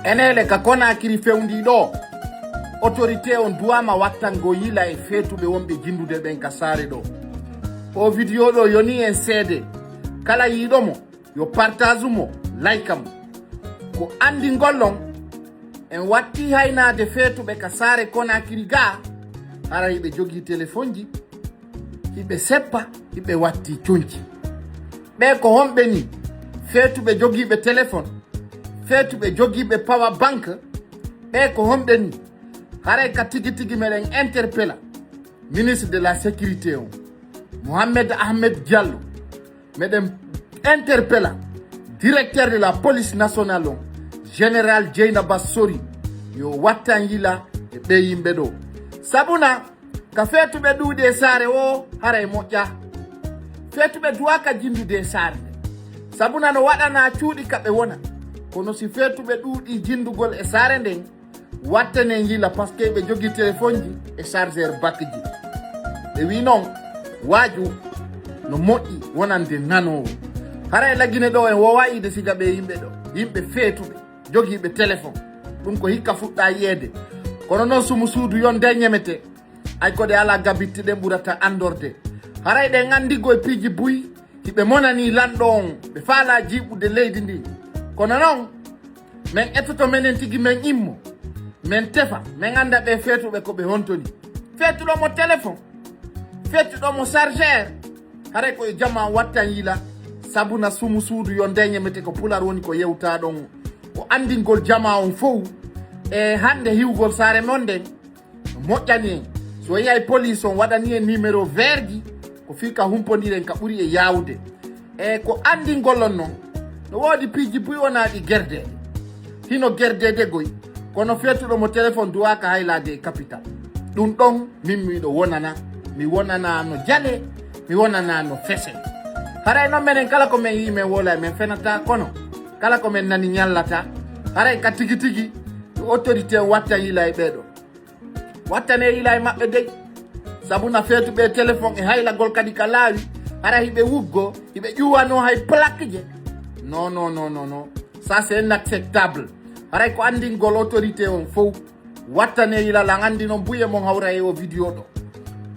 enele ka Conakry fewndi do autorité on duama wattango yila e fetuɓe wonɓe jindude ɓen ka saare ɗo. O vidéo ɗo yoni en seede, kala yiɗomo yo partage mo, like mo. Ko andi gollon en watti haynade fetuɓe ka saare Conakry ga, hara hiɓe jogi téléphone ji, hiɓe seppa, hiɓe watti conci. Ɓe ko homɓe ni fetuɓe jogiɓe téléphone, fetuɓe jogiɓe power bank, ɓe ko homɓe ni haray ka tigi tigi meɗen interpella ministre de la sécurité on Mohamed Ahmed Diallo, meɗen interpella directeur de la police nationale on général Dieynaba Sori yo wattan yila e ɓe yimɓe ɗo. Sabuna ka fetuɓe ɗuuɗe saare o haray moƴƴa, fetuɓe duwaka jindude saare nde, sabuna no waɗana cuuɗi ka ɓe wona, kono si fetuɓe ɗuuɗi jindugol e saare nden wattane yila par ce que ɓe jogi téléphone ji e chargeur bakke ji. ɓe wi noon waaju no moƴƴi wonande nanowo. haray laggine ɗo en wowa ide siga ɓe yimɓe ɗo, yimɓe feetuɓe jogiiɓe téléphone, ɗum ko hikka fuɗɗa yiyeede. kono noon sumu suudu yon nde ñemete ay ko ɗe ala gabitte ɗen ɓurata andorde. haray ɗen andigo e piiji buy hiɓe monani lanɗo on ɓe faala jiiɓude leydi ndi. kono noon min etoto menen tigi min immo, min tefa min anda ɓe feetuɓe ko ɓe hontoni. feetuɗomo téléphone, feetuɗomo chargeur, haray koye jama wattan yila sabuna sumu suudu yo nde ñemete ko pular woni ko yewta ɗon. ko andingol jama on fof e hande hiwgol saare mon nden moƴƴani en. so yiyay police on waɗani en numéro vert ji ko fika humpodiren ka ɓuri e yawde. e ko andingollon noon no woodi piiji buy wonaɗi gerdede, hino gerdede goy, kono feetuɗomo téléphone duwaka haylade e capital. ɗum ɗon min miɗo wonana, mi wonana no jale, mi wonana no fese. haray noon menen kala ko min yi min wola min fenata, kono kala ko min nani ñallata. haray ka tigi tigi autorité watta yila e ɓeɗo, wattane yila e maɓɓe dey, sabuna feetuɓe téléphone e haylagol kadi ka laawi. hara hiɓe wuggo hiɓe ƴuwano hay plaque je. non non non non non, ça c'est inacceptable. haray ko andingol autorité on fof wattane yila la andi noon buye mon hawra e o vidéo ɗo.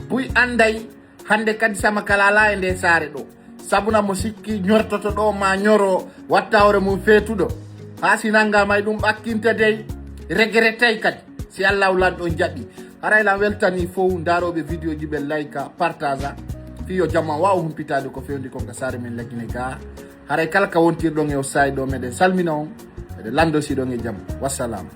buy anday hande kadi sama kala ala e nde saare ɗo, sabuna mo sikki ñortoto ɗo ma ñoro watta hore mum feetuɗo, ha sinangama e ɗum ɓakkinte dey regrettay kadi si Allah lanɗo jaɓi. haray lan weltani fof daroɓe vidéo ji ɓe layka partage fiyo jamma wawa humpitade ko fewndi ko ga saare men laggine ga. haray kala ka wontirɗon e o sayi ɗo meɗen salmina on, meɗen landosi ɗon e jaam. wassalam.